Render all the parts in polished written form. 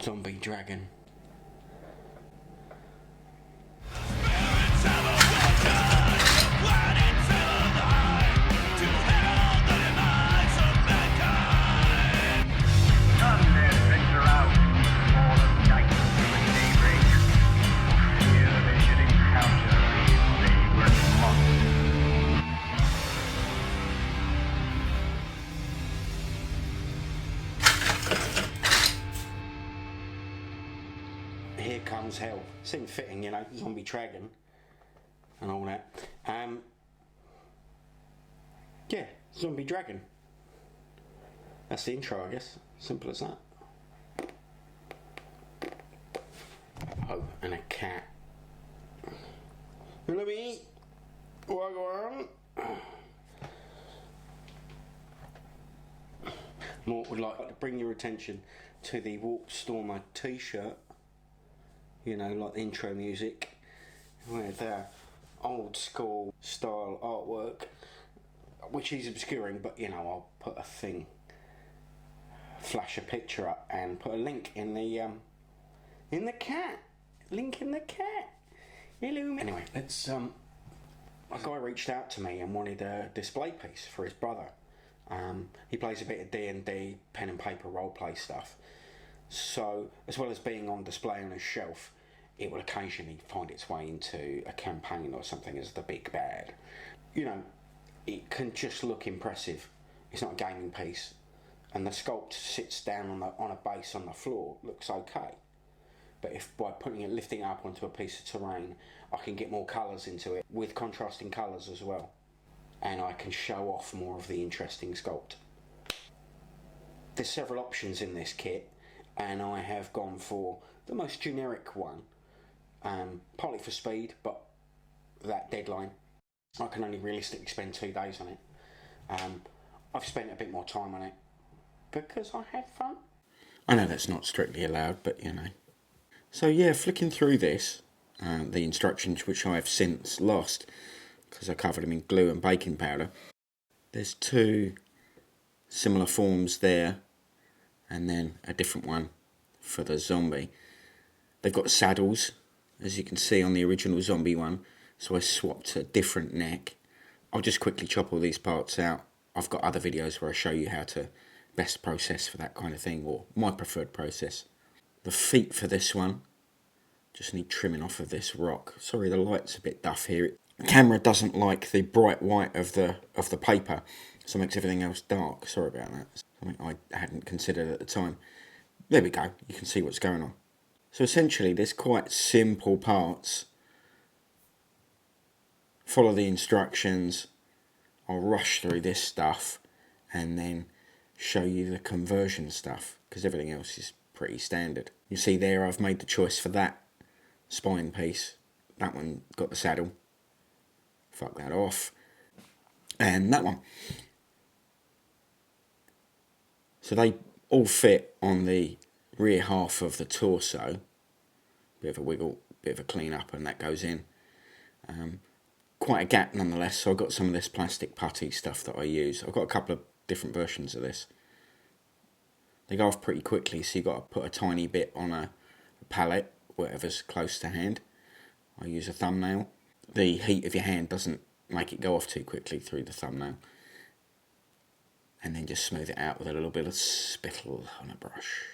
zombie dragon. Here comes hell. Seemed fitting, you know, zombie dragon and all that. Yeah, zombie dragon. That's the intro, I guess. Simple as that. Oh, and a cat. Let me eat. What go on? Mort would like to bring your attention to the WARPSTORMER t-shirt. You know, like the intro music with old school style artwork, which he's obscuring, but you know, I'll put a thing, flash a picture up and put a link in the cat. Link in the cat. Hello. Anyway, let's a guy reached out to me and wanted a display piece for his brother. He plays a bit of D&D, pen and paper roleplay stuff. So, as well as being on display on a shelf, it will occasionally find its way into a campaign or something as the big bad. You know, it can just look impressive. It's not a gaming piece. And the sculpt sits down on a base on the floor, looks okay. But if by lifting it up onto a piece of terrain, I can get more colours into it, with contrasting colours as well. And I can show off more of the interesting sculpt. There's several options in this kit, and I have gone for the most generic one, partly for speed, but that deadline, I can only realistically spend 2 days on it. I've spent a bit more time on it because I had fun. I know that's not strictly allowed, but you know. So yeah, flicking through this, the instructions which I have since lost because I covered them in glue and baking powder. There's 2 similar forms there, and then a different one for the zombie. They've got saddles, as you can see on the original zombie one, so I swapped a different neck. I'll just quickly chop all these parts out. I've got other videos where I show you how to best process for that kind of thing, or my preferred process. The feet for this one just need trimming off of this rock. Sorry, the light's a bit duff here. The camera doesn't like the bright white of the paper, so it makes everything else dark. Sorry about that. Something I hadn't considered at the time. There we go, you can see what's going on. So essentially there's quite simple parts. Follow the instructions. I'll rush through this stuff and then show you the conversion stuff, because everything else is pretty standard. You see there I've made the choice for that spine piece. That one got the saddle. Fuck that off. And that one. So they all fit on the rear half of the torso. Bit of a wiggle, bit of a clean up, and that goes in. Quite a gap nonetheless, so I've got some of this plastic putty stuff that I use. I've got a couple of different versions of this. They go off pretty quickly, so you've got to put a tiny bit on a palette, whatever's close to hand. I use a thumbnail. The heat of your hand doesn't make it go off too quickly through the thumbnail. And then just smooth it out with a little bit of spittle on a brush.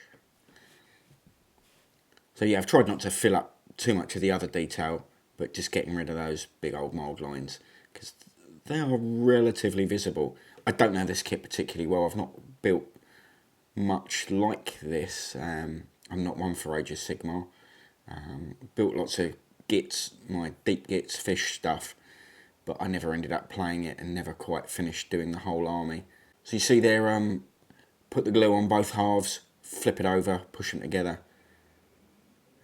So yeah, I've tried not to fill up too much of the other detail, but just getting rid of those big old mould lines, because they are relatively visible. I don't know this kit particularly well. I've not built much like this. I'm not one for Age of Sigmar. Built lots of gits, my deep gits fish stuff, but I never ended up playing it and never quite finished doing the whole army. So you see there, put the glue on both halves, flip it over, push them together,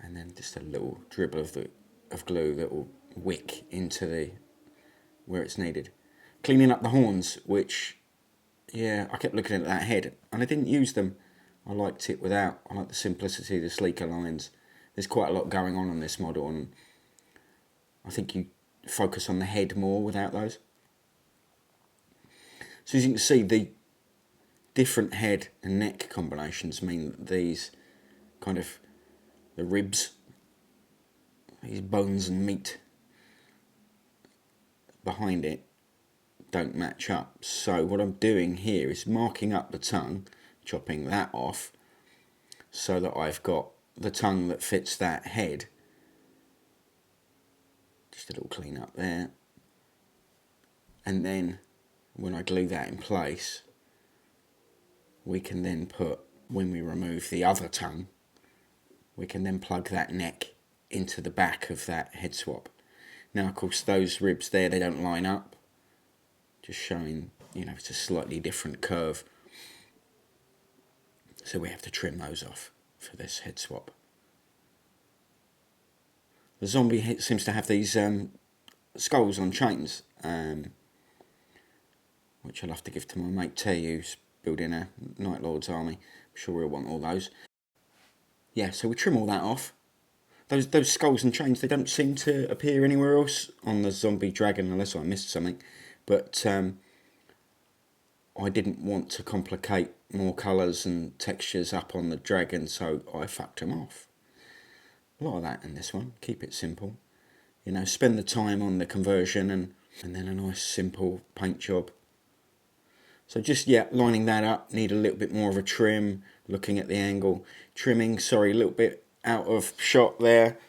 and then just a little dribble of glue that will wick into where it's needed. Cleaning up the horns, which, yeah, I kept looking at that head and I didn't use them. I liked it without. I like the simplicity, the sleeker lines. There's quite a lot going on this model, and I think you focus on the head more without those. So as you can see, the different head and neck combinations mean that these kind of the ribs, these bones and meat behind it don't match up. So what I'm doing here is marking up the tongue, chopping that off, so that I've got the tongue that fits that head. Just a little clean up there. And then when I glue that in place, we can then put, when we remove the other tongue, we can then plug that neck into the back of that head swap. Now, of course, those ribs there, they don't line up. Just showing, it's a slightly different curve. So we have to trim those off for this head swap. The zombie seems to have these skulls on chains, which I'll have to give to my mate T, who's building a Night Lord's army. I'm sure he'll want all those. Yeah, so we trim all that off. Those skulls and chains, they don't seem to appear anywhere else on the zombie dragon, unless I missed something. But I didn't want to complicate more colours and textures up on the dragon, so I fucked them off. A lot of that in this one. Keep it simple. Spend the time on the conversion and then a nice simple paint job. So just, lining that up. Need a little bit more of a trim, looking at the angle. Trimming, a little bit out of shot there.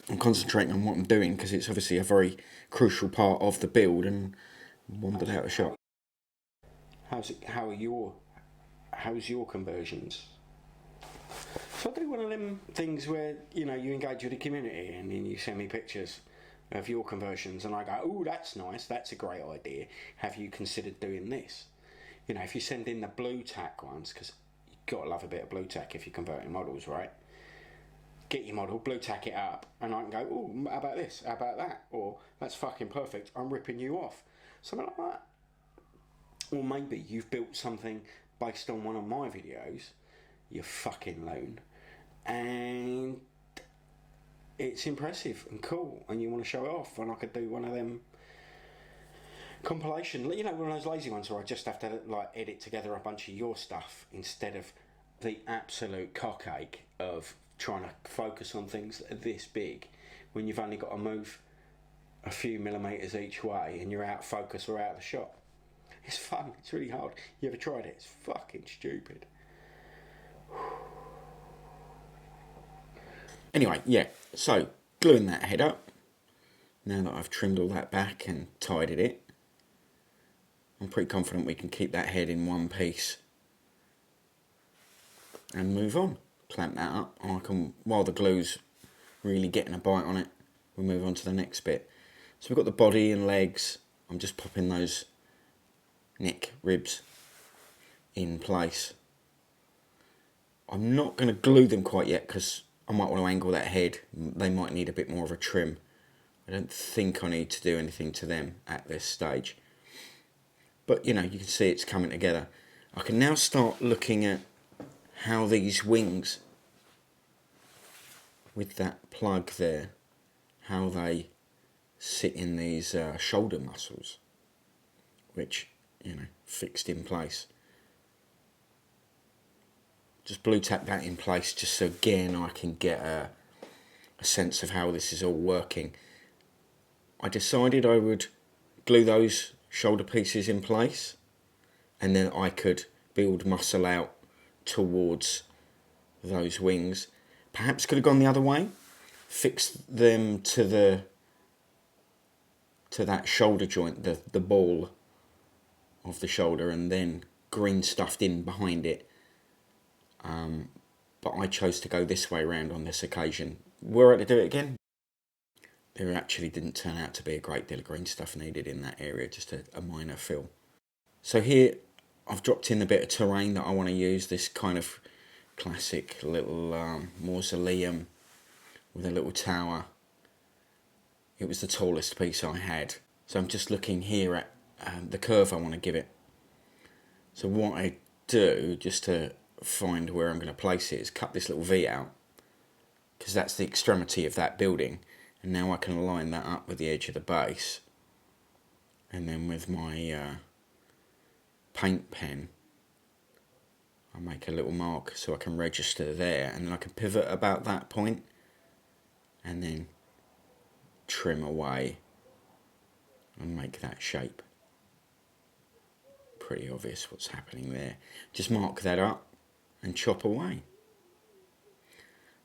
I'm concentrating on what I'm doing because it's obviously a very crucial part of the build and wandered out of shot. How's your conversions? So I do one of them things where you engage with the community and then you send me pictures of your conversions and I go, oh, that's nice, that's a great idea, have you considered doing this? If you send in the blue tack ones, because you've got to love a bit of blue tack if you're converting models, right? Get your model, blue tack it up, and I can go, oh, how about this, how about that, or that's fucking perfect, I'm ripping you off, something like that. Or maybe you've built something based on one of my videos, you fucking loon, and it's impressive and cool and you want to show it off, and I could do one of them compilation, one of those lazy ones where I just have to edit together a bunch of your stuff instead of the absolute cockache of trying to focus on things this big when you've only got to move a few millimetres each way and you're out of focus or out of the shot. It's fun, it's really hard. You ever tried it? It's fucking stupid. Anyway, so gluing that head up. Now that I've trimmed all that back and tidied it, I'm pretty confident we can keep that head in one piece and move on. Clamp that up, and I can, while the glue's really getting a bite on it, we'll move on to the next bit. So we've got the body and legs. I'm just popping those neck ribs in place. I'm not going to glue them quite yet because I might want to angle that head. They might need a bit more of a trim. I don't think I need to do anything to them at this stage. But you can see it's coming together. I can now start looking at how these wings, with that plug there, how they sit in these shoulder muscles, which, fixed in place. Just blue tack that in place just so again I can get a sense of how this is all working. I decided I would glue those shoulder pieces in place and then I could build muscle out towards those wings. Perhaps could have gone the other way, fixed them to that shoulder joint, the ball of the shoulder, and then green stuffed in behind it. But I chose to go this way around on this occasion. Were I to do it again, there actually didn't turn out to be a great deal of green stuff needed in that area, just a minor fill. So here I've dropped in a bit of terrain that I want to use, this kind of classic little mausoleum with a little tower. It was the tallest piece I had. So I'm just looking here at the curve I want to give it. So what I do, just to find where I'm going to place it, is cut this little V out, because that's the extremity of that building, and now I can line that up with the edge of the base, and then with my paint pen I make a little mark so I can register there, and then I can pivot about that point and then trim away and make that shape. Pretty obvious what's happening there. Just mark that up and chop away.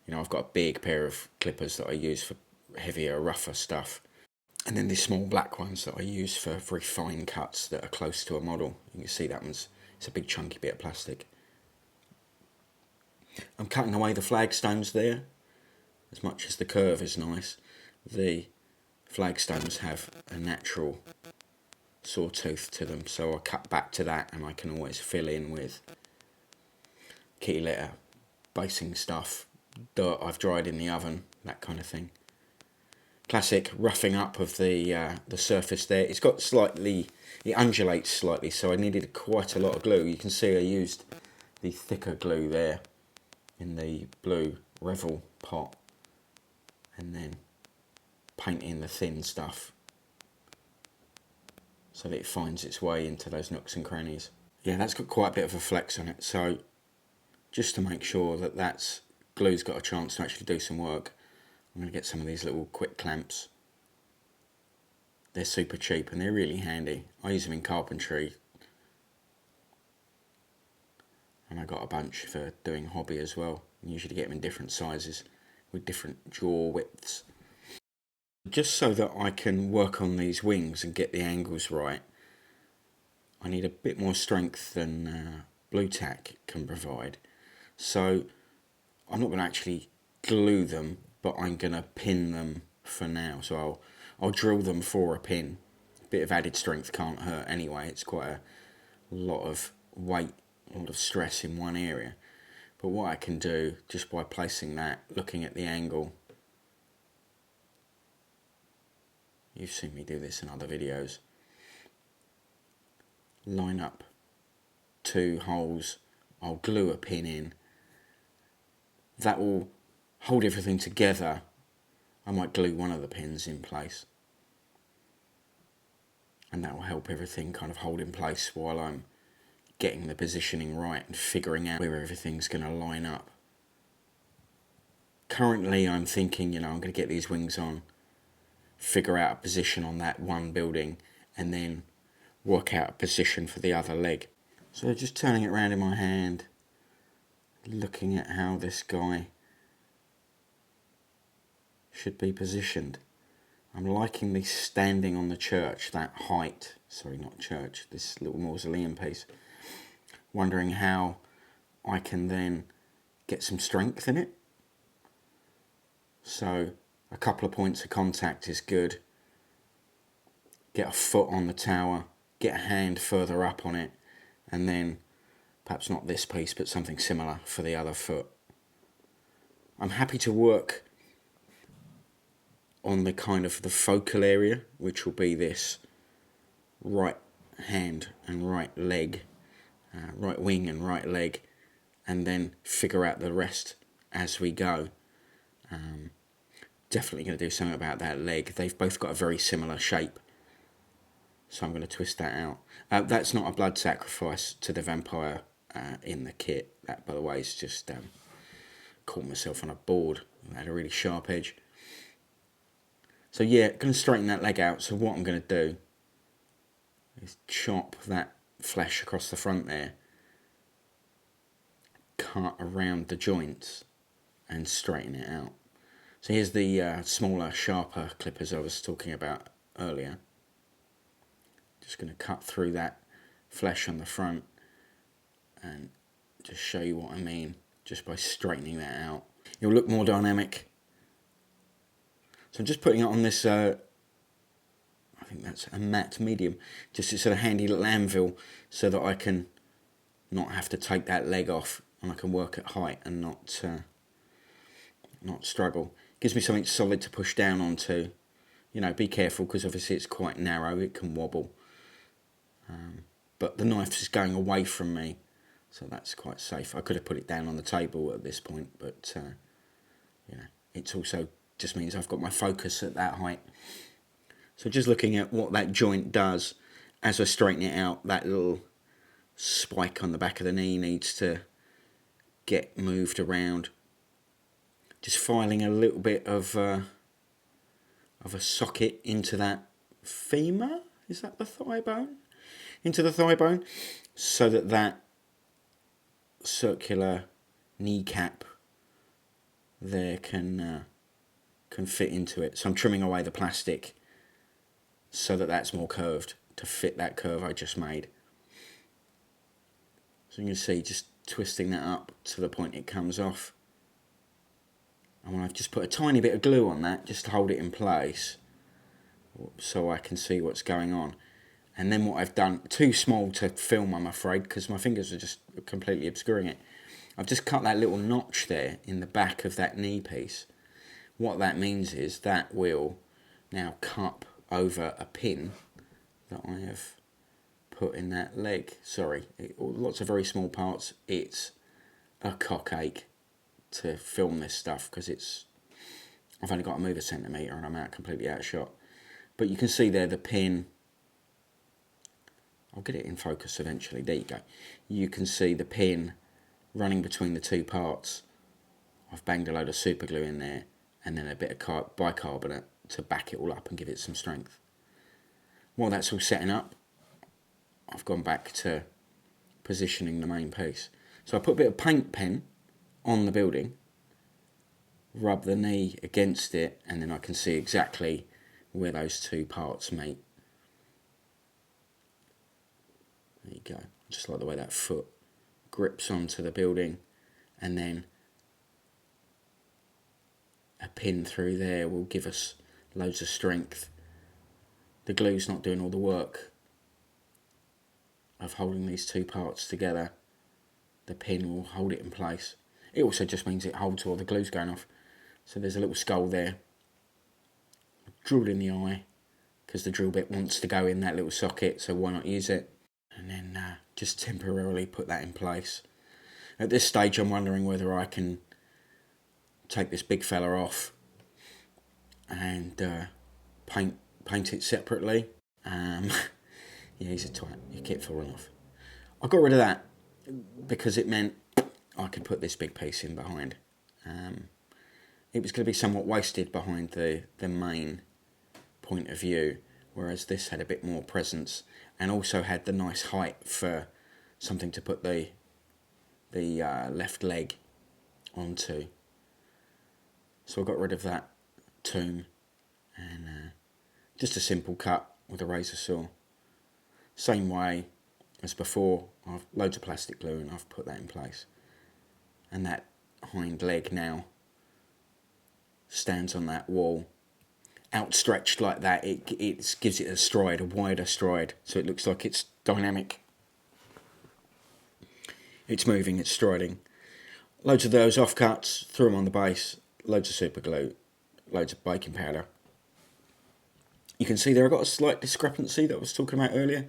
You know, I've got a big pair of clippers that I use for heavier, rougher stuff. And then these small black ones that I use for very fine cuts that are close to a model. You can see that it's a big chunky bit of plastic. I'm cutting away the flagstones there. As much as the curve is nice, the flagstones have a natural sawtooth to them, so I cut back to that, and I can always fill in with kitty litter, basing stuff, dirt I've dried in the oven, that kind of thing. Classic roughing up of the surface there. It's got slightly, it undulates slightly, so I needed quite a lot of glue. You can see I used the thicker glue there in the blue Revel pot, and then paint in the thin stuff so that it finds its way into those nooks and crannies. Yeah, that's got quite a bit of a flex on it, so just to make sure that that's glue's got a chance to actually do some work, I'm going to get some of these little quick clamps. They're super cheap and they're really handy. I use them in carpentry, and I got a bunch for doing hobby as well. I usually get them in different sizes with different jaw widths. Just so that I can work on these wings and get the angles right, I need a bit more strength than blue tack can provide. So I'm not going to actually glue them, but I'm going to pin them for now. So I'll drill them for a pin. A bit of added strength can't hurt anyway. It's quite a lot of weight, a lot of stress in one area. But what I can do, just by placing that, looking at the angle, you've seen me do this in other videos, line up 2 holes, I'll glue a pin in, that will hold everything together. I might glue one of the pins in place, and that will help everything kind of hold in place while I'm getting the positioning right and figuring out where everything's going to line up. Currently I'm thinking, I'm going to get these wings on, figure out a position on that one building, and then work out a position for the other leg. So just turning it around in my hand, looking at how this guy should be positioned. I'm liking this standing on the church, that height, sorry not church, this little mausoleum piece. Wondering how I can then get some strength in it. So a couple of points of contact is good. Get a foot on the tower, get a hand further up on it, and then perhaps not this piece but something similar for the other foot. I'm happy to work on the kind of the focal area, which will be this right hand and right leg, right wing and right leg, and then figure out the rest as we go. Definitely going to do something about that leg. They've both got a very similar shape, so I'm going to twist that out. That's not a blood sacrifice to the vampire in the kit. That, by the way, is just caught myself on a board that had a really sharp edge. So yeah, going to straighten that leg out. So what I'm going to do is chop that flesh across the front there, cut around the joints and straighten it out. So here's the smaller, sharper clippers I was talking about earlier. Just going to cut through that flesh on the front and just show you what I mean just by straightening that out. It'll look more dynamic. So I'm just putting it on this, I think that's a matte medium, just a sort of handy little anvil so that I can not have to take that leg off and I can work at height and not struggle. Gives me something solid to push down onto. Be careful because obviously it's quite narrow, it can wobble. But the knife is going away from me, so that's quite safe. I could have put it down on the table at this point, but it's also just means I've got my focus at that height. So just looking at what that joint does as I straighten it out, that little spike on the back of the knee needs to get moved around. Just filing a little bit of a socket into that femur. Is that the thigh bone? Into the thigh bone, so that that circular kneecap there can fit into it. So I'm trimming away the plastic so that that's more curved to fit that curve I just made. So you can see just twisting that up to the point it comes off. And I've just put a tiny bit of glue on that just to hold it in place so I can see what's going on. And then what I've done, too small to film I'm afraid because my fingers are just completely obscuring it. I've just cut that little notch there in the back of that knee piece. What that means is that will now cup over a pin that I have put in that leg. Sorry, lots of very small parts. It's a cock ache to film this stuff because I've only got to move a centimetre and I'm completely out of shot. But you can see there the pin. I'll get it in focus eventually. There you go. You can see the pin running between the two parts. I've banged a load of super glue in there and then a bit of bicarbonate to back it all up and give it some strength. While that's all setting up, I've gone back to positioning the main piece. So I put a bit of paint pen on the building, rub the knee against it, and then I can see exactly where those two parts meet. There you go. Just like the way that foot grips onto the building, and then a pin through there will give us loads of strength. The glue's not doing all the work of holding these two parts together. The pin will hold it in place. It also just means it holds while the glue's going off. So there's a little skull there. Drilled in the eye because the drill bit wants to go in that little socket, so why not use it? And then just temporarily put that in place. At this stage I'm wondering whether I can take this big fella off and paint it separately. Yeah, he's a twat. He kept falling off. I got rid of that because it meant I could put this big piece in behind. It was going to be somewhat wasted behind the main point of view, whereas this had a bit more presence and also had the nice height for something to put the left leg onto. So I got rid of that tomb and just a simple cut with a razor saw. Same way as before, I've loads of plastic glue and I've put that in place. And that hind leg now stands on that wall, outstretched like that. It gives it a stride, a wider stride, so it looks like it's dynamic. It's moving, it's striding. Loads of those offcuts, threw them on the base, loads of super glue, loads of baking powder. You can see there I've got a slight discrepancy that I was talking about earlier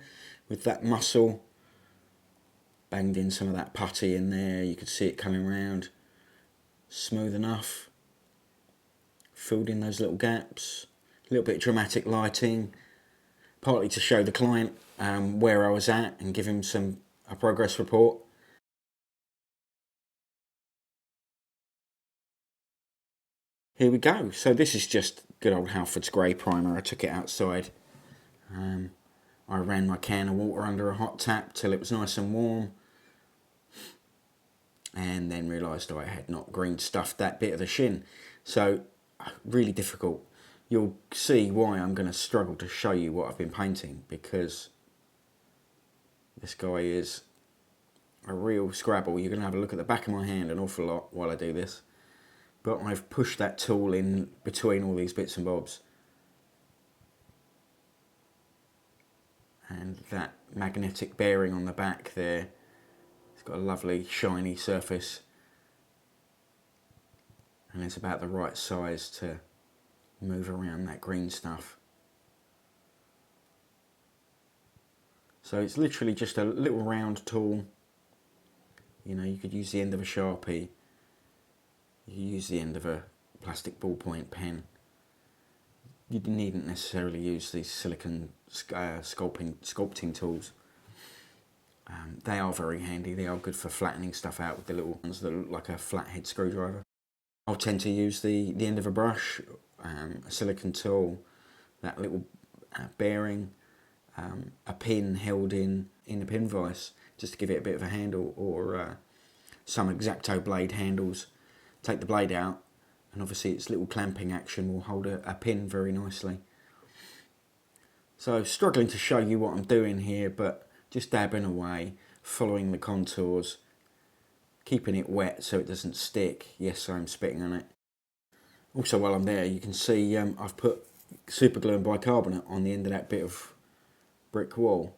with that muscle. Banged in some of that putty in there, you could see it coming round. Smooth enough. Filled in those little gaps. A little bit of dramatic lighting. Partly to show the client where I was at and give him a progress report. Here we go. So this is just good old Halford's Grey primer. I took it outside. I ran my can of water under a hot tap till it was nice and warm. And then realised I had not green stuffed that bit of the shin. So, really difficult. You'll see why I'm going to struggle to show you what I've been painting, because this guy is a real scrabble. You're going to have a look at the back of my hand an awful lot while I do this. But I've pushed that tool in between all these bits and bobs. And that magnetic bearing on the back there, it's got a lovely shiny surface. And it's about the right size to move around that green stuff. So it's literally just a little round tool. You know, you could use the end of a Sharpie. You could use the end of a plastic ballpoint pen. You needn't necessarily use these silicone sculpting tools. They are very handy. They are good for flattening stuff out with the little ones that look like a flathead screwdriver. I'll tend to use the end of a brush, a silicone tool, that little bearing, a pin held in a pin vise just to give it a bit of a handle, or some X-Acto blade handles. Take the blade out, and obviously its little clamping action will hold a pin very nicely. So struggling to show you what I'm doing here, but just dabbing away, following the contours, keeping it wet so it doesn't stick. Yes, I'm spitting on it. Also, while I'm there, you can see I've put super glue and bicarbonate on the end of that bit of brick wall,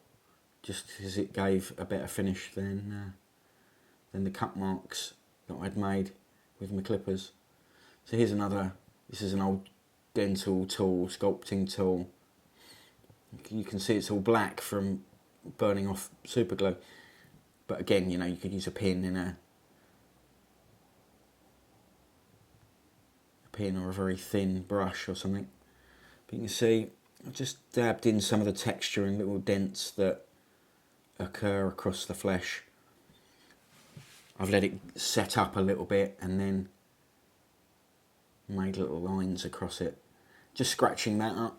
just because it gave a better finish than the cut marks that I'd made with my clippers. So here's another. This is an old dental tool, sculpting tool. You can see it's all black from burning off super glue. But again, you know, you could use a pin in a pin or a very thin brush or something. But you can see I've just dabbed in some of the texture and little dents that occur across the flesh. I've let it set up a little bit and then made little lines across it. Just scratching that up,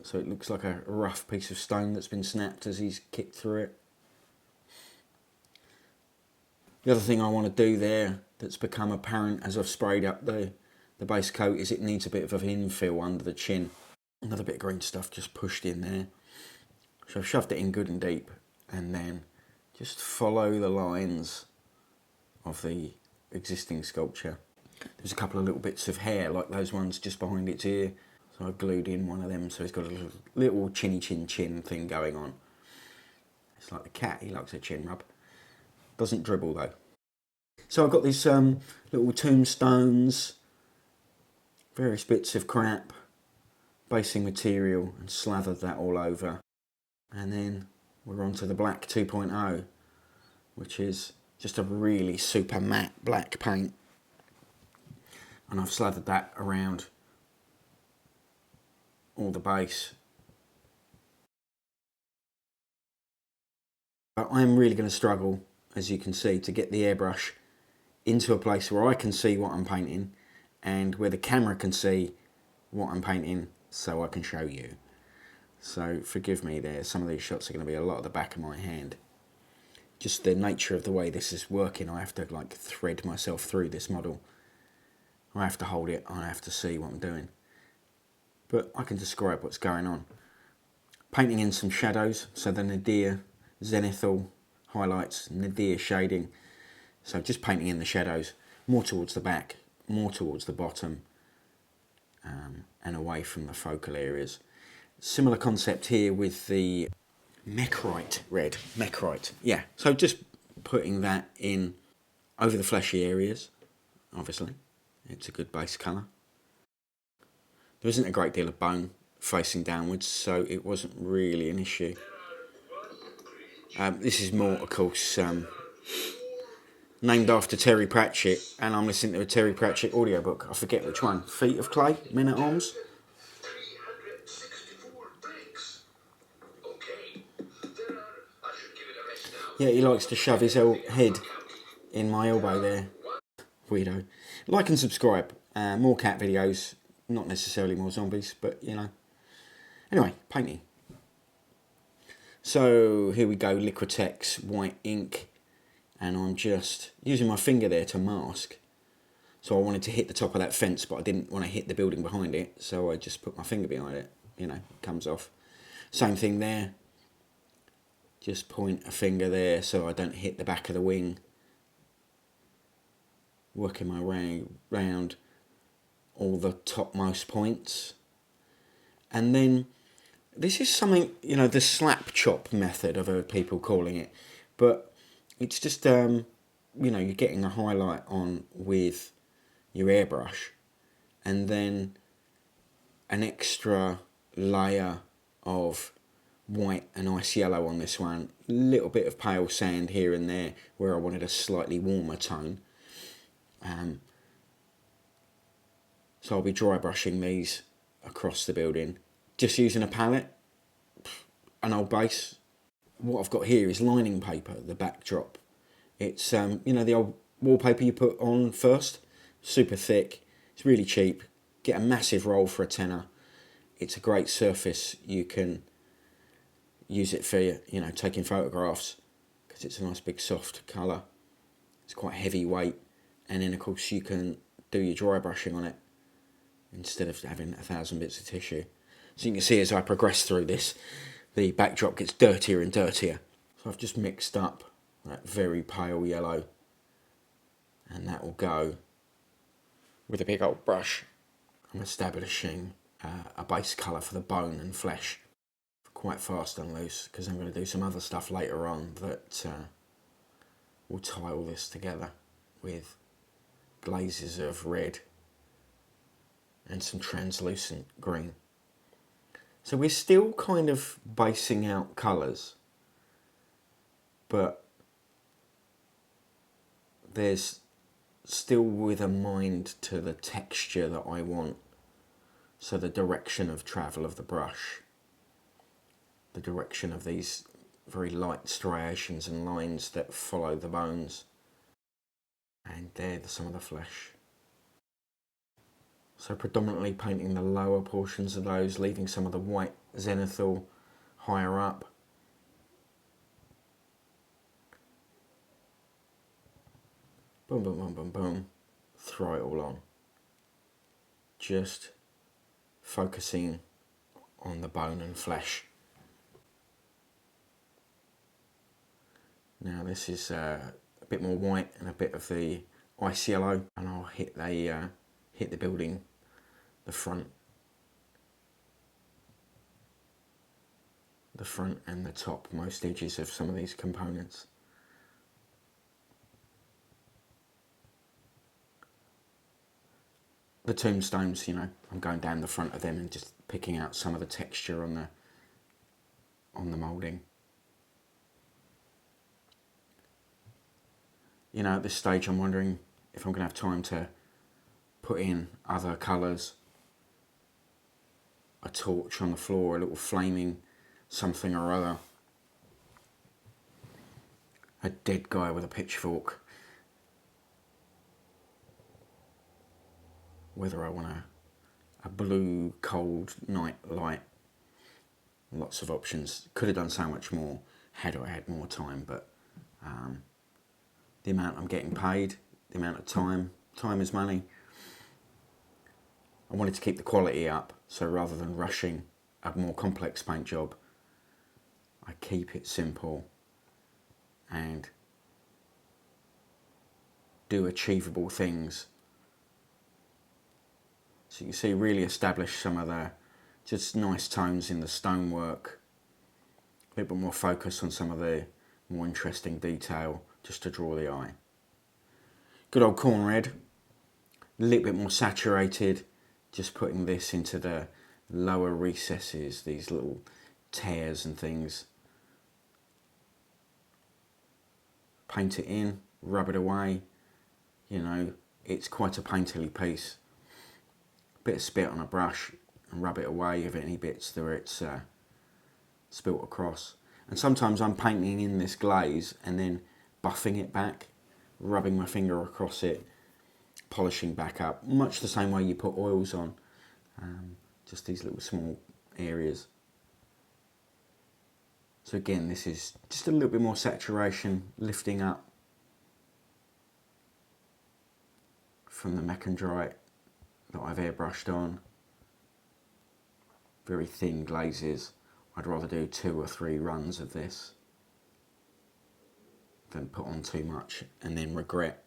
so it looks like a rough piece of stone that's been snapped as he's kicked through it. The other thing I want to do there that's become apparent as I've sprayed up the base coat is it needs a bit of an infill under the chin. Another bit of green stuff just pushed in there. So I've shoved it in good and deep, and then just follow the lines of the existing sculpture. There's a couple of little bits of hair like those ones just behind its ear. So I've glued in one of them, so he's got a little chinny chin thing going on. It's like the cat, he likes a chin rub. Doesn't dribble though. So I've got these little tombstones, various bits of crap, basing material, and slathered that all over. And then we're on to the black 2.0, which is just a really super matte black paint. And I've slathered that around all the base. But I'm really going to struggle, as you can see, to get the airbrush into a place where I can see what I'm painting and where the camera can see what I'm painting so I can show you. So forgive me there, some of these shots are going to be a lot of the back of my hand. Just the nature of the way this is working, I have to like thread myself through this model. I have to hold it, I have to see what I'm doing. But I can describe what's going on. Painting in some shadows, so the nadir zenithal highlights, nadir shading. So just painting in the shadows, more towards the back, more towards the bottom, and away from the focal areas. Similar concept here with the Mecrite red, Mecrite, yeah. So just putting that in over the fleshy areas, obviously. It's a good base colour. There isn't a great deal of bone facing downwards, so it wasn't really an issue. This is more, of course, named after Terry Pratchett, and I'm listening to a Terry Pratchett audiobook. I forget which one. Feet of Clay? Men at Arms? Yeah, he likes to shove his head in my elbow there. Weirdo. Like and subscribe. More cat videos. Not necessarily more zombies, but you know. Anyway, painting. So here we go, Liquitex white ink. And I'm just using my finger there to mask. So I wanted to hit the top of that fence, but I didn't want to hit the building behind it. So I just put my finger behind it. You know, it comes off. Same thing there. Just point a finger there so I don't hit the back of the wing. Working my way round all the topmost points. And then, this is something, you know, the slap chop method, I've heard people calling it. But it's just, you know, you're getting a highlight on with your airbrush. And then an extra layer of white and ice yellow on this one. A little bit of pale sand here and there where I wanted a slightly warmer tone. So I'll be dry brushing these across the building. Just using a palette, an old base, what I've got here is lining paper, the backdrop. It's, you know, the old wallpaper you put on first, super thick, it's really cheap, get a massive roll for a tenner. It's a great surface, you can use it for, you know, taking photographs, because it's a nice big soft colour. It's quite heavyweight, and then of course you can do your dry brushing on it instead of having 1,000 bits of tissue. So you can see as I progress through this, the backdrop gets dirtier and dirtier. So I've just mixed up that very pale yellow, and that will go with a big old brush. I'm establishing a base colour for the bone and flesh quite fast and loose, because I'm going to do some other stuff later on that will tie all this together with glazes of red and some translucent green. So we're still kind of basing out colours, but there's still with a mind to the texture that I want. So the direction of travel of the brush, the direction of these very light striations and lines that follow the bones, and there some of the flesh. So predominantly painting the lower portions of those, leaving some of the white zenithal higher up. Boom, boom, boom, boom, boom. Throw it all on. Just focusing on the bone and flesh. Now this is a bit more white and a bit of the ice yellow, and I'll hit the building, the front and the top most edges of some of these components. The tombstones, you know, I'm going down the front of them and just picking out some of the texture on the moulding. You know, at this stage I'm wondering if I'm going to have time to put in other colours, a torch on the floor, a little flaming something or other, a dead guy with a pitchfork. Whether I want a blue cold night light, lots of options. Could have done so much more had I had more time, but the amount I'm getting paid, the amount of time is money. I wanted to keep the quality up, so rather than rushing a more complex paint job, I keep it simple and do achievable things. So you can see really establish some of the just nice tones in the stonework, a little bit more focus on some of the more interesting detail just to draw the eye. Good old corn red, a little bit more saturated, just putting this into the lower recesses, these little tears and things. Paint it in, rub it away, you know, it's quite a painterly piece. Bit of spit on a brush and rub it away of any bits where it's spilt across. And sometimes I'm painting in this glaze and then buffing it back, rubbing my finger across it, polishing back up, much the same way you put oils on, just these little small areas. So again, this is just a little bit more saturation, lifting up from the mechandrite that I've airbrushed on. Very thin glazes. I'd rather do 2 or 3 runs of this than put on too much and then regret,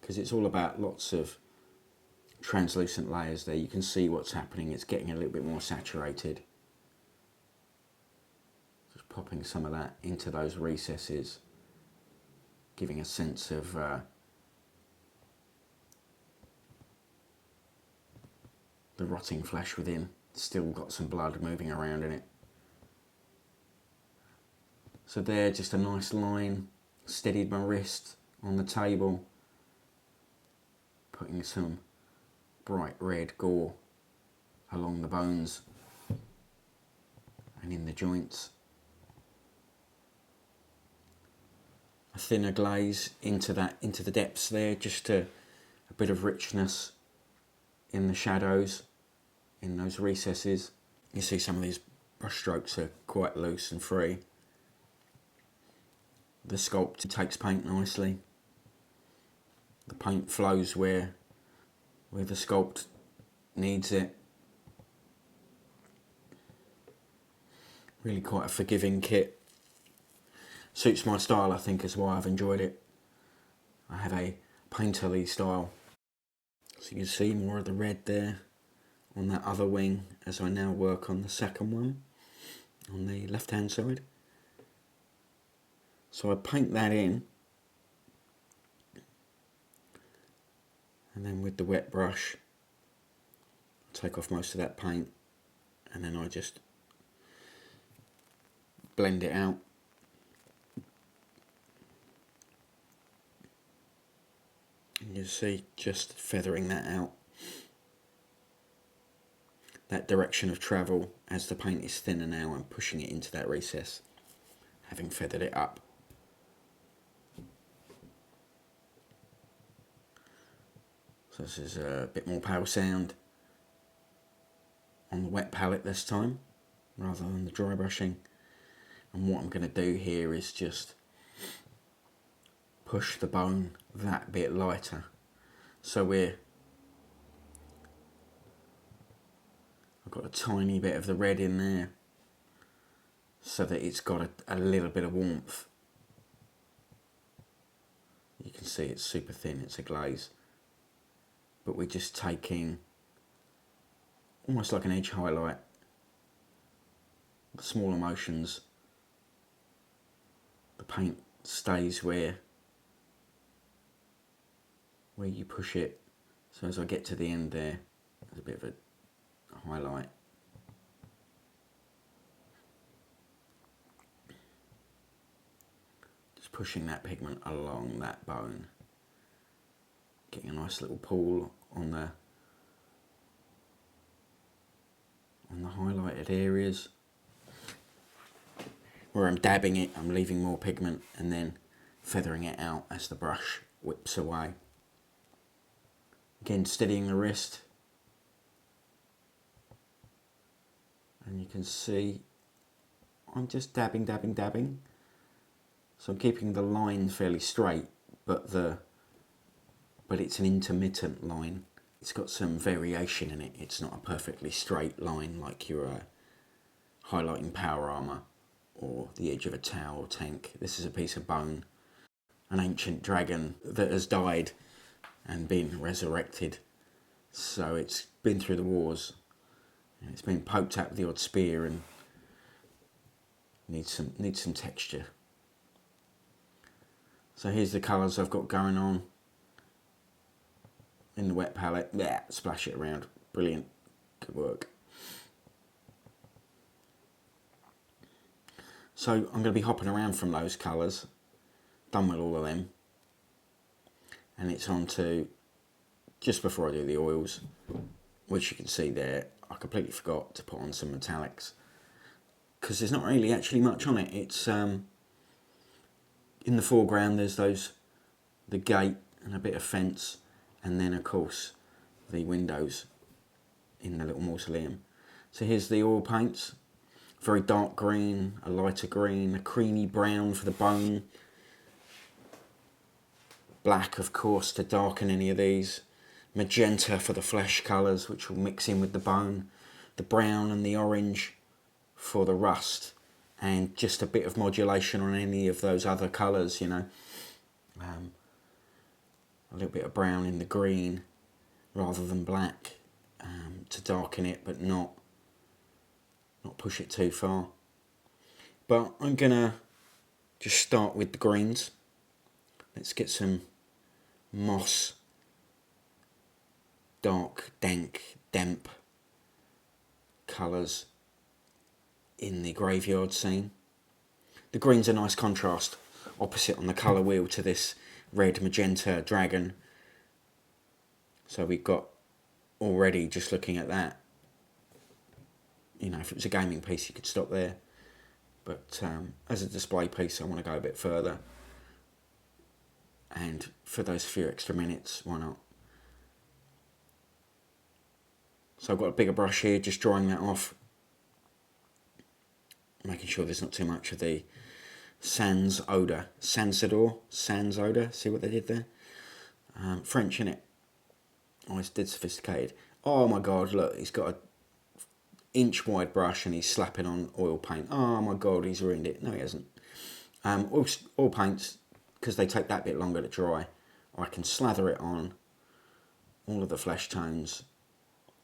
because it's all about lots of translucent layers there. You can see what's happening, it's getting a little bit more saturated. Just popping some of that into those recesses, giving a sense of the rotting flesh within. Still got some blood moving around in it. So there, just a nice line, steadied my wrist on the table, putting some bright red gore along the bones and in the joints. a thinner glaze into the depths there, just a bit of richness in the shadows, in those recesses. You see some of these brush strokes are quite loose and free. The sculpt takes paint nicely. The paint flows where the sculpt needs it. Really quite a forgiving kit. Suits my style, I think, is why I've enjoyed it. I have a painterly style. So you can see more of the red there on that other wing as I now work on the second one on the left hand side. So I paint that in, and then with the wet brush take off most of that paint, and then I just blend it out. And you see just feathering that out, that direction of travel as the paint is thinner now. I'm pushing it into that recess, having feathered it up. So this is a bit more pale sound on the wet palette this time rather than the dry brushing. And what I'm going to do here is just push the bone that bit lighter. So I've got a tiny bit of the red in there so that it's got a little bit of warmth. You can see it's super thin, it's a glaze. But we're just taking almost like an edge highlight, the smaller motions. The paint stays where you push it. So as I get to the end there, there's a bit of a highlight. Just pushing that pigment along that bone. Getting a nice little pool on the highlighted areas. Where I'm dabbing it, I'm leaving more pigment and then feathering it out as the brush whips away. Again, steadying the wrist. And you can see I'm just dabbing, dabbing, dabbing. So I'm keeping the line fairly straight, but it's an intermittent line. It's got some variation in it. It's not a perfectly straight line like you're highlighting power armour or the edge of a tower or tank. This is a piece of bone, an ancient dragon that has died and been resurrected. So it's been through the wars, and it's been poked at with the odd spear and needs some texture. So here's the colours I've got going on in the wet palette. Yeah, splash it around. Brilliant. Good work. So I'm going to be hopping around from those colours. Done with all of them. And it's on to, just before I do the oils, which you can see there, I completely forgot to put on some metallics. Because there's not really actually much on it. It's in the foreground there's the gate and a bit of fence. And then, of course, the windows in the little mausoleum. So here's the oil paints. Very dark green, a lighter green, a creamy brown for the bone. Black, of course, to darken any of these. Magenta for the flesh colours, which will mix in with the bone. The brown and the orange for the rust. And just a bit of modulation on any of those other colours, you know. A little bit of brown in the green rather than black to darken it, but not push it too far. But I'm gonna just start with the greens. Let's get some moss, dark, dank, damp colours in the graveyard scene. The green's a nice contrast, opposite on the colour wheel to this red magenta dragon. So we've got already, just looking at that, you know, if it was a gaming piece you could stop there, but as a display piece I want to go a bit further. and for those few extra minutes, why not? So I've got a bigger brush here, just drying that off, making sure there's not too much of the sans odour. Sans odour, see what they did there? French, innit? Oh, it's dead sophisticated. Oh my god, look, he's got a inch wide brush and he's slapping on oil paint. Oh my god, he's ruined it. No, he hasn't. Oil paints, because they take that bit longer to dry, I can slather it on all of the flesh tones.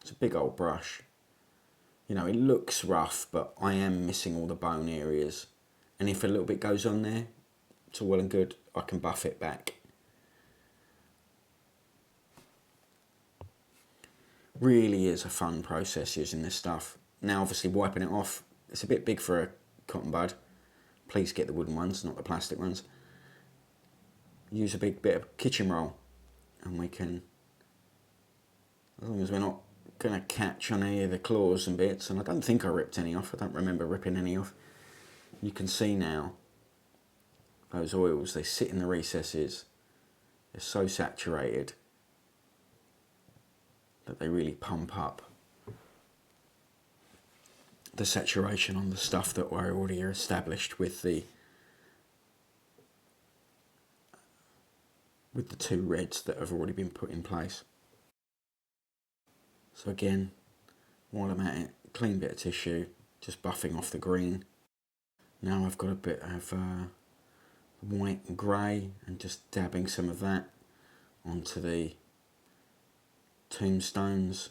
It's a big old brush. You know, it looks rough, but I am missing all the bone areas. And if a little bit goes on there, it's all well and good. I can buff it back. Really is a fun process using this stuff. Now, obviously, wiping it off, it's a bit big for a cotton bud. Please get the wooden ones, not the plastic ones. Use a big bit of kitchen roll, and we can, as long as we're not going to catch on any of the claws and bits, and I don't think I ripped any off, I don't remember ripping any off. You can see now, those oils, they sit in the recesses, they're so saturated that they really pump up the saturation on the stuff that were already established with the two reds that have already been put in place. So again, while I'm at it, clean bit of tissue, just buffing off the green. Now I've got a bit of white and grey and just dabbing some of that onto the tombstones,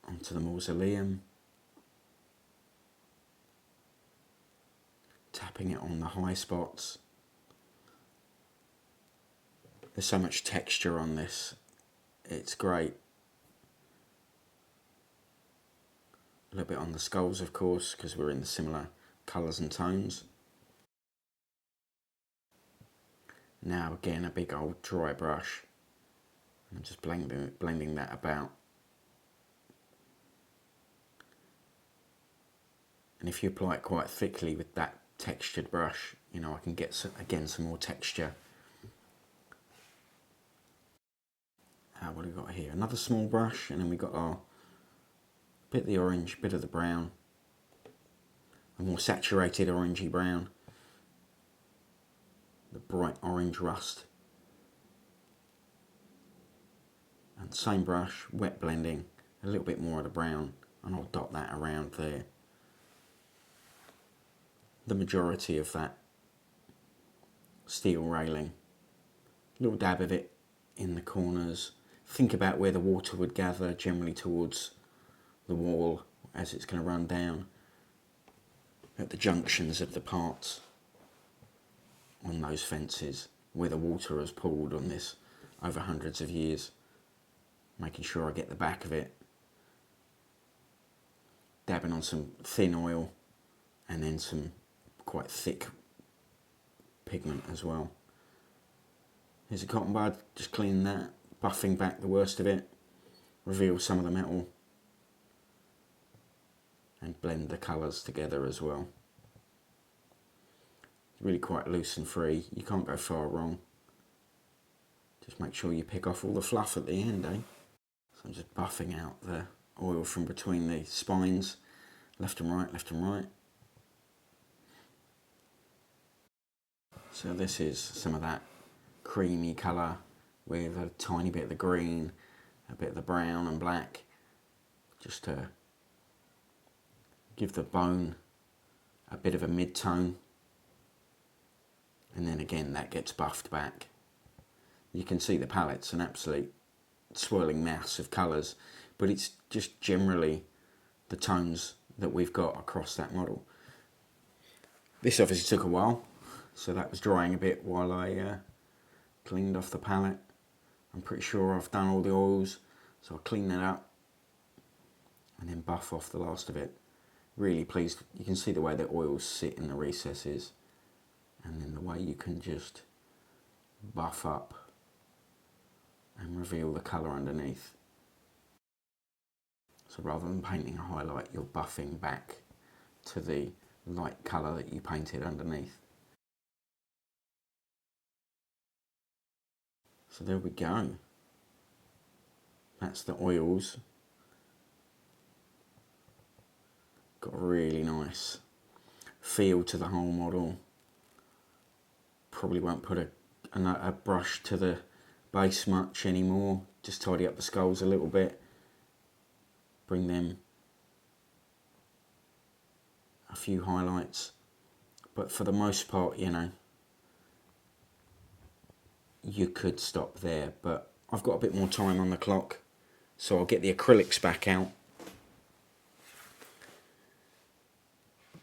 onto the mausoleum, tapping it on the high spots. There's so much texture on this, it's great. A little bit on the skulls, of course, because we're in the similar colours and tones. Now again, a big old dry brush, and just blending that about. And if you apply it quite thickly with that textured brush, you know, I can get some more texture. What have we got here? Another small brush, and then we got our bit of the orange, bit of the brown, a more saturated orangey brown, the bright orange rust, and same brush, wet blending, a little bit more of the brown, and I'll dot that around there. The majority of that steel railing, a little dab of it in the corners. Think about where the water would gather, generally towards the wall as it's going to run down, at the junctions of the parts on those fences where the water has pooled on this over hundreds of years, making sure I get the back of it, dabbing on some thin oil and then some quite thick pigment as well. Here's a cotton bud, just cleaning that, buffing back the worst of it, reveal some of the metal, and blend the colours together as well. It's really quite loose and free, you can't go far wrong. Just make sure you pick off all the fluff at the end, eh? So I'm just buffing out the oil from between the spines, left and right, left and right. So this is some of that creamy colour with a tiny bit of the green, a bit of the brown and black, just to give the bone a bit of a mid-tone, and then again that gets buffed back. You can see the palette's an absolute swirling mass of colours, but it's just generally the tones that we've got across that model. This obviously took a while, so that was drying a bit while I cleaned off the palette. I'm pretty sure I've done all the oils, so I'll clean that up and then buff off the last of it. Really pleased, you can see the way the oils sit in the recesses, and then the way you can just buff up and reveal the colour underneath. So rather than painting a highlight, you're buffing back to the light colour that you painted underneath. So there we go. That's the oils. Got a really nice feel to the whole model. Probably won't put a brush to the base much anymore. Just tidy up the skulls a little bit. Bring them a few highlights. But for the most part, you know, you could stop there. But I've got a bit more time on the clock, so I'll get the acrylics back out.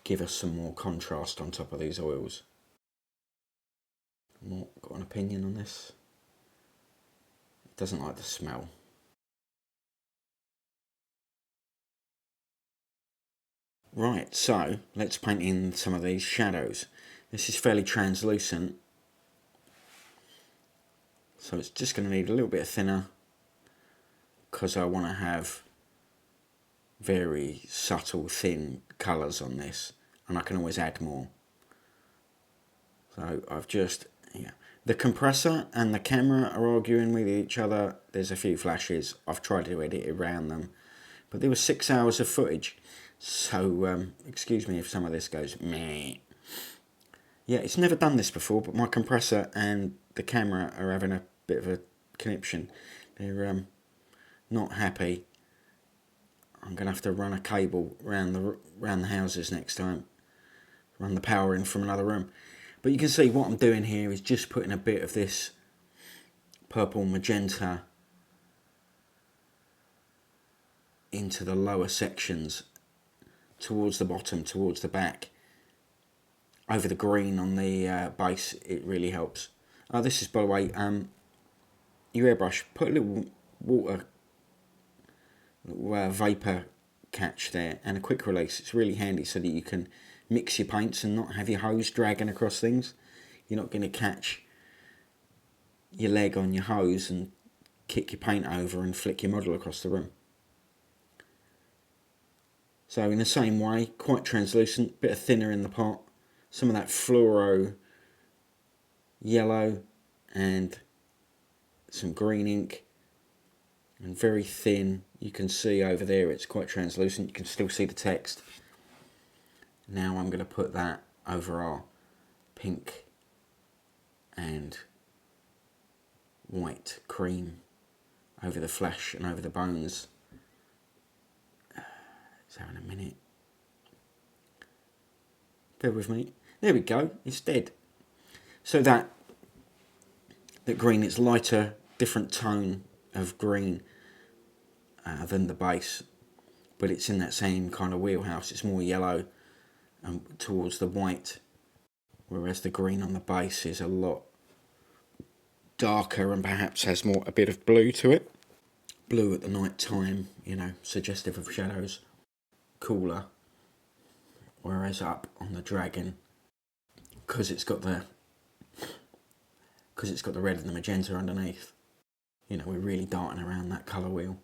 Give us some more contrast on top of these oils. Not got an opinion on this. It doesn't like the smell. Right, so let's paint in some of these shadows. This is fairly translucent, so it's just going to need a little bit thinner because I want to have very subtle, thin colours on this, and I can always add more. So I've just, yeah. The compressor and the camera are arguing with each other. There's a few flashes. I've tried to edit around them, but there was 6 hours of footage. So excuse me if some of this goes meh. Yeah, it's never done this before, but my compressor and the camera are having a bit of a conniption. They're not happy. I'm going to have to run a cable round the houses next time. Run the power in from another room. But you can see what I'm doing here is just putting a bit of this purple magenta into the lower sections, towards the bottom, towards the back. Over the green on the base, it really helps. This is, by the way, your airbrush, put a little water vapour catch there and a quick release. It's really handy so that you can mix your paints and not have your hose dragging across things. You're not going to catch your leg on your hose and kick your paint over and flick your model across the room. So in the same way, quite translucent, bit of thinner in the pot, some of that fluoro yellow and some green ink, and very thin. You can see over there it's quite translucent, you can still see the text. Now I'm going to put that over our pink and white cream over the flesh and over the bones. So in a minute. Bear with me. There we go, it's dead. So that green, it's lighter, different tone of green than the base, but it's in that same kind of wheelhouse. It's more yellow towards the white, whereas the green on the base is a lot darker and perhaps has a bit of blue to it. Blue at the night time, you know, suggestive of shadows, cooler. Whereas up on the dragon, because it's got the red and the magenta underneath, you know, we're really darting around that colour wheel.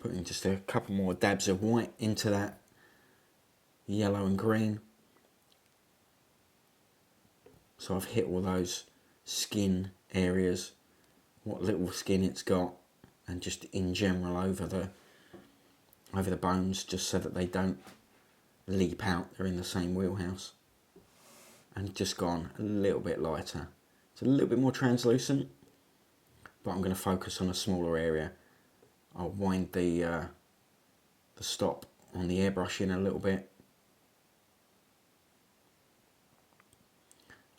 Putting just a couple more dabs of white into that yellow and green. So I've hit all those skin areas, what little skin it's got, and just in general over the bones, just so that they don't leap out. They're in the same wheelhouse. And just gone a little bit lighter. It's a little bit more translucent, but I'm going to focus on a smaller area. I'll wind the stop on the airbrush in a little bit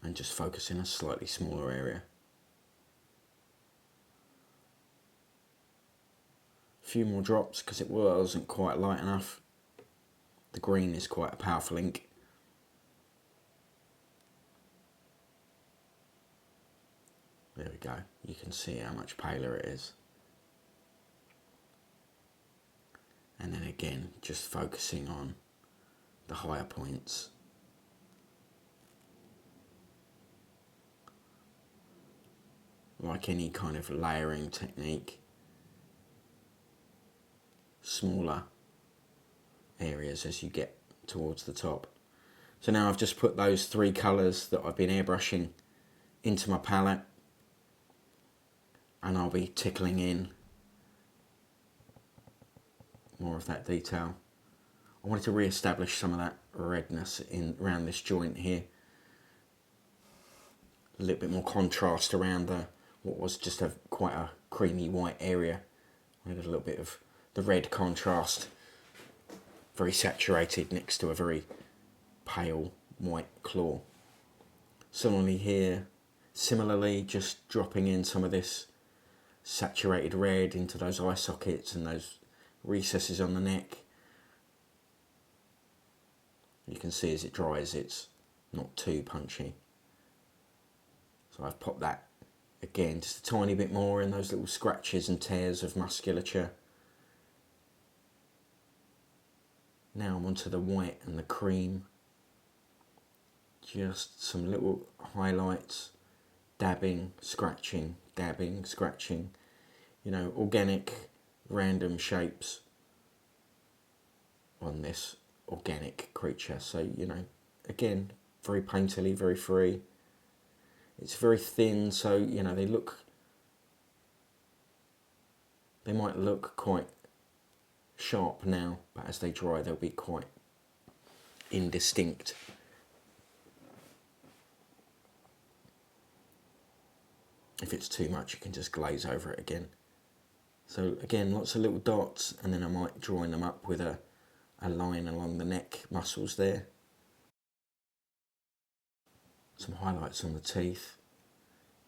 and just focus in a slightly smaller area. A few more drops because it wasn't quite light enough. The green is quite a powerful ink. There we go, you can see how much paler it is. And then again, just focusing on the higher points. Like any kind of layering technique, smaller areas as you get towards the top. So now I've just put those three colours that I've been airbrushing into my palette. and I'll be tickling in more of that detail. I wanted to re-establish some of that redness in around this joint here. A little bit more contrast around what was just quite a creamy white area. I needed a little bit of the red contrast, very saturated next to a very pale white claw. Similarly here, just dropping in some of this saturated red into those eye sockets and those recesses on the neck. You can see as it dries it's not too punchy. So I've popped that again just a tiny bit more in those little scratches and tears of musculature. Now I'm onto the white and the cream. Just some little highlights, dabbing, scratching, you know, organic, random shapes on this organic creature. So, you know, again, very painterly, very free. It's very thin, so, you know, they might look quite sharp now, but as they dry, they'll be quite indistinct. If it's too much, you can just glaze over it again. So again, lots of little dots, and then I might join them up with a line along the neck muscles there. Some highlights on the teeth.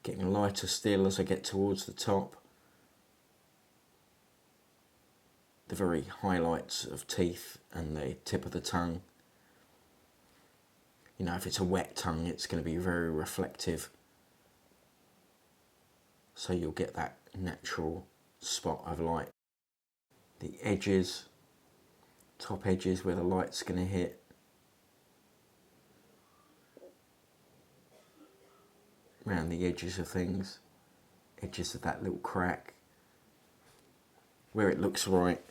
Getting lighter still as I get towards the top. The very highlights of teeth and the tip of the tongue. You know, if it's a wet tongue, it's going to be very reflective. So you'll get that natural spot of light. The edges, top edges where the light's going to hit. Around the edges of things, edges of that little crack, where it looks right.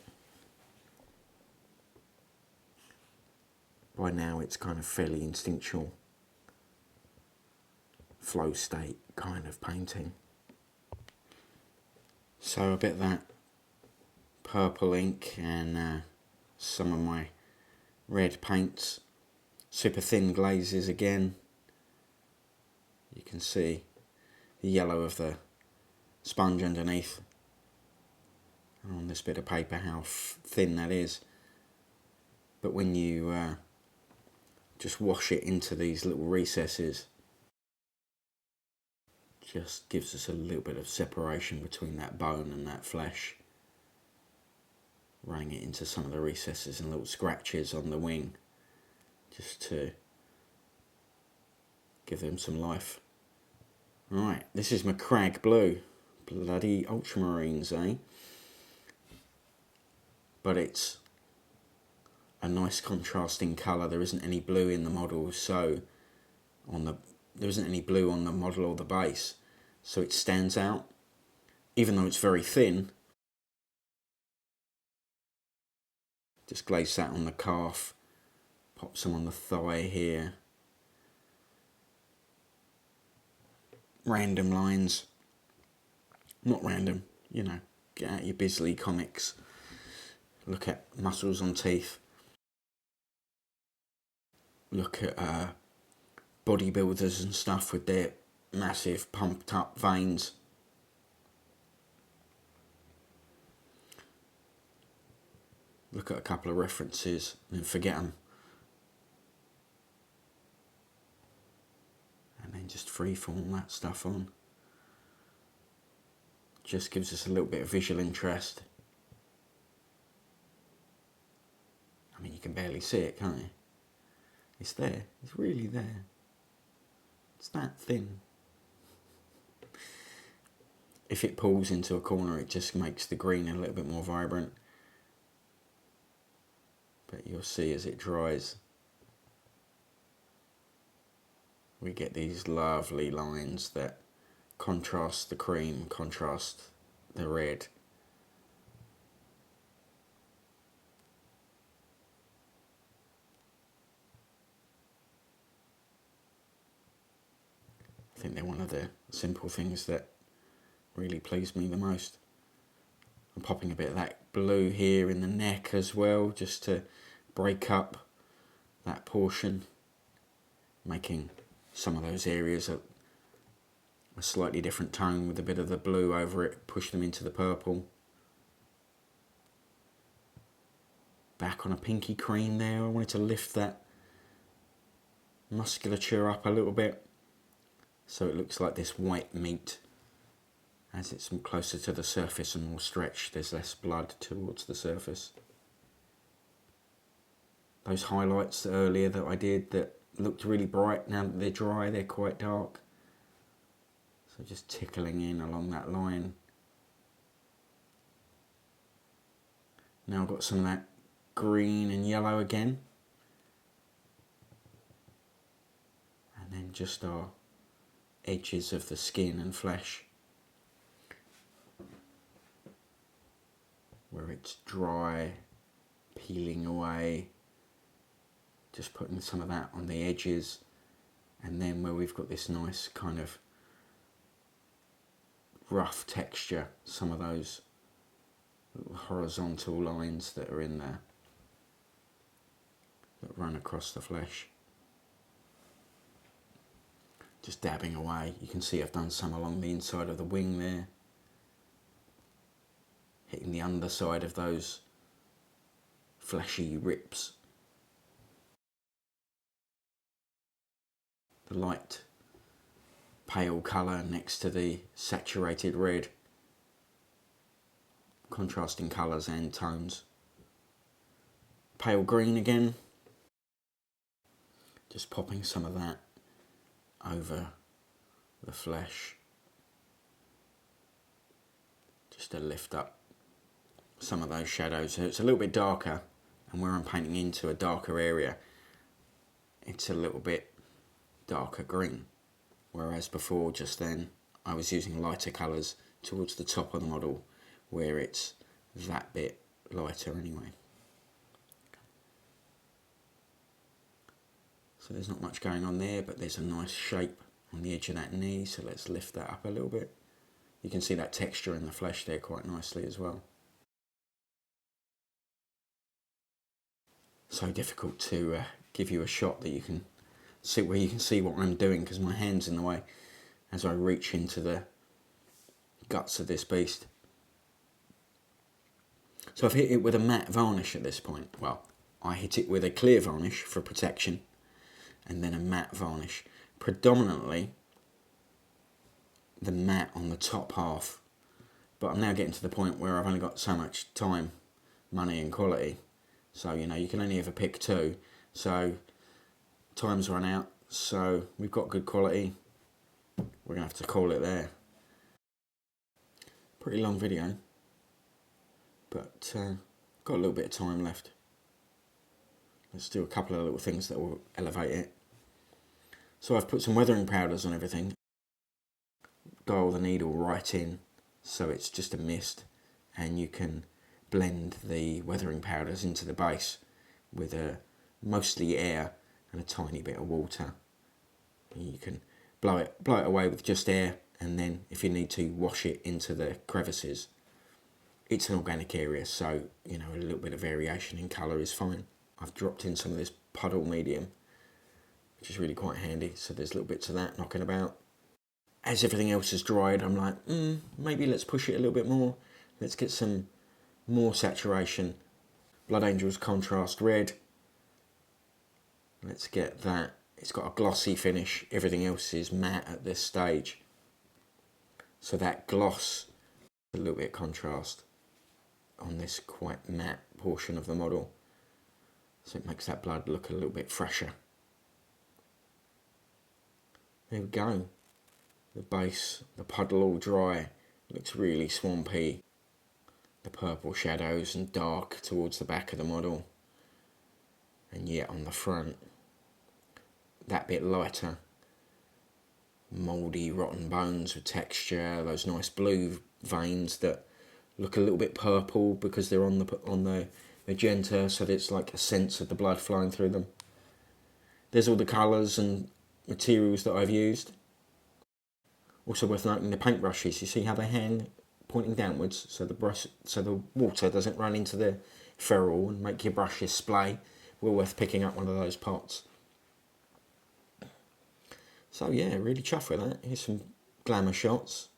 By now it's kind of fairly instinctual, flow state kind of painting. So a bit of that purple ink and some of my red paints, super thin glazes again. You can see the yellow of the sponge underneath, and on this bit of paper how thin that is. But when you just wash it into these little recesses, just gives us a little bit of separation between that bone and that flesh. Running it into some of the recesses and little scratches on the wing, just to give them some life. Right, this is my Crag Blue. Bloody ultramarines, eh? But it's a nice contrasting colour. There isn't any blue in the model, so there isn't any blue on the model or the base, so it stands out. Even though it's very thin, just glaze that on the calf, pop some on the thigh here. Random lines, not random, you know, get out your Bisley comics, look at muscles on teeth, look at bodybuilders and stuff with their massive pumped up veins. Look at a couple of references and forget them. And then just freeform that stuff on. Just gives us a little bit of visual interest. I mean, you can barely see it, can't you? It's there. It's really there. It's that thin. If it pulls into a corner, it just makes the green a little bit more vibrant. But you'll see as it dries, we get these lovely lines that contrast the cream, contrast the red. I think they're one of the simple things that really pleased me the most. I'm popping a bit of that blue here in the neck as well, just to break up that portion, making some of those areas a slightly different tone with a bit of the blue over it, push them into the purple. Back on a pinky cream there. I wanted to lift that musculature up a little bit so it looks like this white meat. As it's closer to the surface and more stretched, there's less blood towards the surface. Those highlights earlier that I did that looked really bright, now that they're dry, they're quite dark. So just tickling in along that line. Now I've got some of that green and yellow again. And then just our edges of the skin and flesh, where it's dry, peeling away, just putting some of that on the edges, and then where we've got this nice kind of rough texture, some of those horizontal lines that are in there that run across the flesh. Just dabbing away. You can see I've done some along the inside of the wing there, hitting the underside of those fleshy rips. The light pale colour next to the saturated red, contrasting colours and tones. Pale green again, just popping some of that over the flesh, just to lift up some of those shadows. So it's a little bit darker, and where I'm painting into a darker area, it's a little bit darker green, whereas before, just then, I was using lighter colours towards the top of the model, where it's that bit lighter anyway. So there's not much going on there, but there's a nice shape on the edge of that knee, so let's lift that up a little bit. You can see that texture in the flesh there quite nicely as well. So difficult to give you a shot that you can see, where you can see what I'm doing, because my hand's in the way as I reach into the guts of this beast. So I've hit it with a matte varnish at this point. Well, I hit it with a clear varnish for protection, and then a matte varnish. Predominantly the matte on the top half, but I'm now getting to the point where I've only got so much time, money and quality. So, you know, you can only ever pick two. So time's run out, so we've got good quality. We're going to have to call it there. Pretty long video, but got a little bit of time left. Let's do a couple of little things that will elevate it. So I've put some weathering powders on everything. Dial the needle right in so it's just a mist, and you can blend the weathering powders into the base with mostly air and a tiny bit of water. And you can blow it away with just air, and then if you need to, wash it into the crevices. It's an organic area, so you know, a little bit of variation in colour is fine. I've dropped in some of this puddle medium, which is really quite handy, so there's little bits of that knocking about. As everything else is dried, I'm like, maybe let's push it a little bit more. Let's get some more saturation. Blood Angel's contrast red. Let's get that. It's got a glossy finish. Everything else is matte at this stage. So that gloss, a little bit of contrast on this quite matte portion of the model. So it makes that blood look a little bit fresher. There we go. The base, the puddle all dry, looks really swampy. The purple shadows and dark towards the back of the model. And yet on the front, that bit lighter. Mouldy, rotten bones with texture, those nice blue veins that look a little bit purple because they're on the magenta, so that it's like a sense of the blood flowing through them. There's all the colours and materials that I've used. Also worth noting the paintbrushes. You see how they hang pointing downwards, so the water doesn't run into the ferrule and make your brushes splay. Well worth picking up one of those pots. So yeah, really chuffed with that. Here's some glamour shots.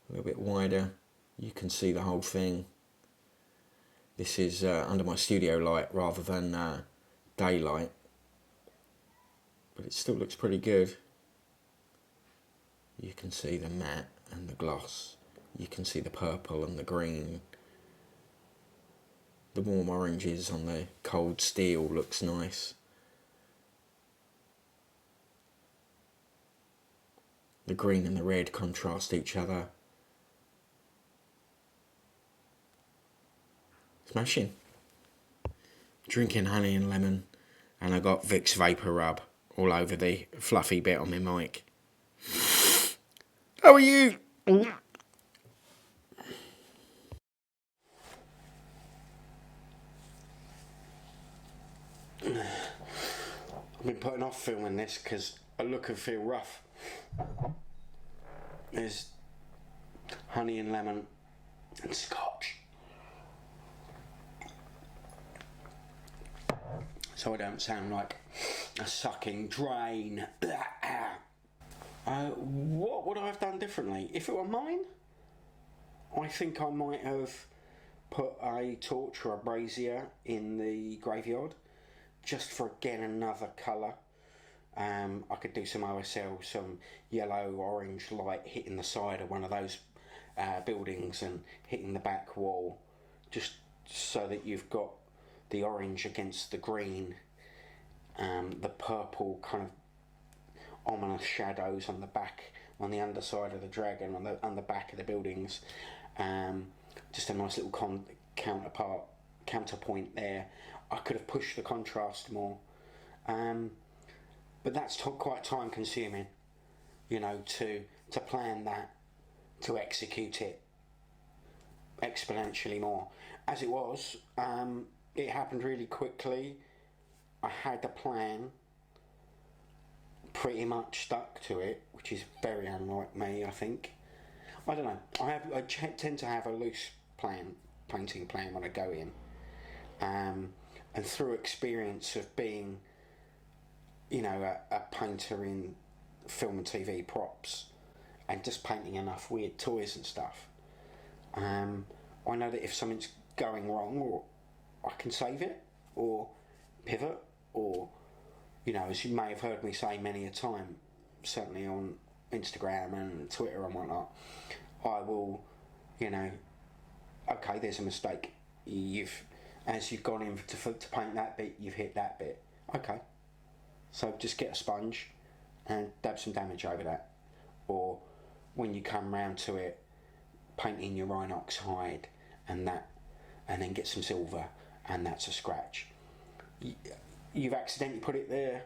A little bit wider. You can see the whole thing. This is under my studio light rather than daylight. But it still looks pretty good. You can see the matte and the gloss. You can see the purple and the green. The warm oranges on the cold steel looks nice. The green and the red contrast each other. Smashing. Drinking honey and lemon, and I got Vicks Vapor Rub all over the fluffy bit on my mic. How are you? I've been putting off filming this because I look and feel rough. There's honey and lemon and scotch. So I don't sound like a sucking drain. What would I have done differently? If it were mine, I think I might have put a torch or a brazier in the graveyard just for, again, another colour. I could do some OSL, some yellow, orange light hitting the side of one of those buildings and hitting the back wall, just so that you've got the orange against the green, the purple kind of ominous shadows on the back, on the underside of the dragon, on the back of the buildings. Just a nice little counterpoint there. I could have pushed the contrast more, but that's quite time consuming, you know, to plan that, to execute it exponentially more. As it was, it happened really quickly. I had a plan, pretty much stuck to it, which is very unlike me, I think. I don't know. I tend to have a loose painting plan when I go in, and through experience of being, you know, a painter in film and TV props, and just painting enough weird toys and stuff, I know that if something's going wrong, or I can save it, or pivot, or, you know, as you may have heard me say many a time, certainly on Instagram and Twitter and whatnot, I will, you know, okay, there's a mistake. As you've gone in to paint that bit, you've hit that bit. Okay, so just get a sponge and dab some damage over that. Or when you come round to it, paint in your Rhinox hide and then get some silver, and that's a scratch. You've accidentally put it there,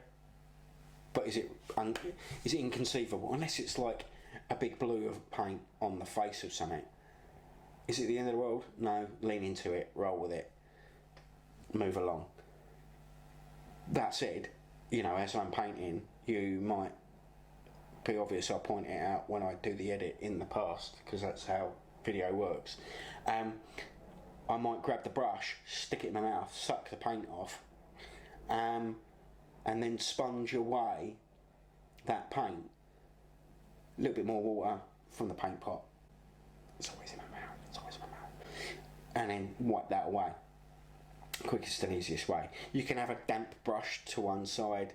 but is it inconceivable? Unless it's like a big blue of paint on the face of something. Is it the end of the world? No, lean into it, roll with it, move along. That said, you know, as I'm painting, you might be obvious, I'll point it out when I do the edit in the past, because that's how video works. I might grab the brush, stick it in my mouth, suck the paint off, and then sponge away that paint. A little bit more water from the paint pot. It's always in my mouth. And then wipe that away. Quickest and easiest way. You can have a damp brush to one side,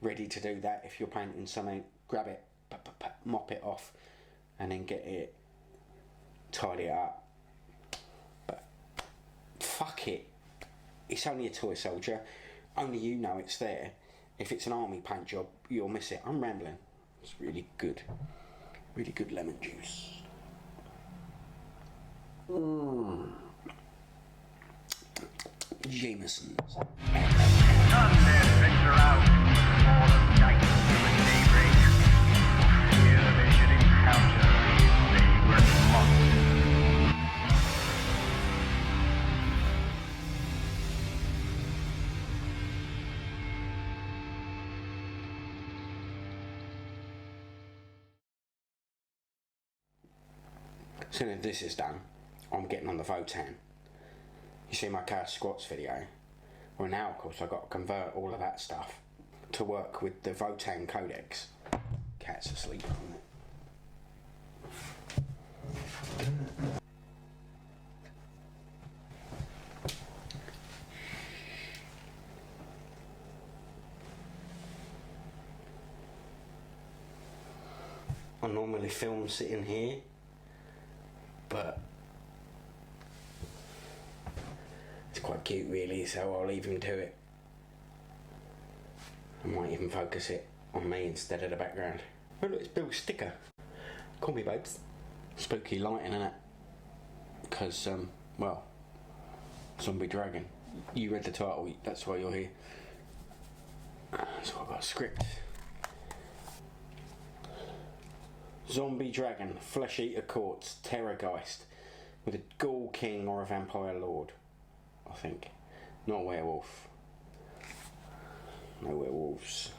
ready to do that. If you're painting something, grab it, mop it off, and then get it, tidy it up. But fuck it. It's only a toy soldier. Only you know it's there. If it's an army paint job, you'll miss it. I'm rambling. It's really good. Really good lemon juice. Jameson's. As soon as this is done, I'm getting on the Votan. You see my cat squats video? Well, now of course I've got to convert all of that stuff to work with the Votan codecs. Cat's asleep on it. I normally film sitting here, but it's quite cute really, so I'll leave him to it. I might even focus it on me instead of the background. Oh look, it's Bill's sticker. Call me babes. Spooky lighting in it. Because, well, Zombie Dragon. You read the title, that's why you're here. So I've got a script. Zombie Dragon, Flesh Eater Courts, Terrorgeist, with a Ghoul King or a Vampire Lord, I think. Not a werewolf. No werewolves.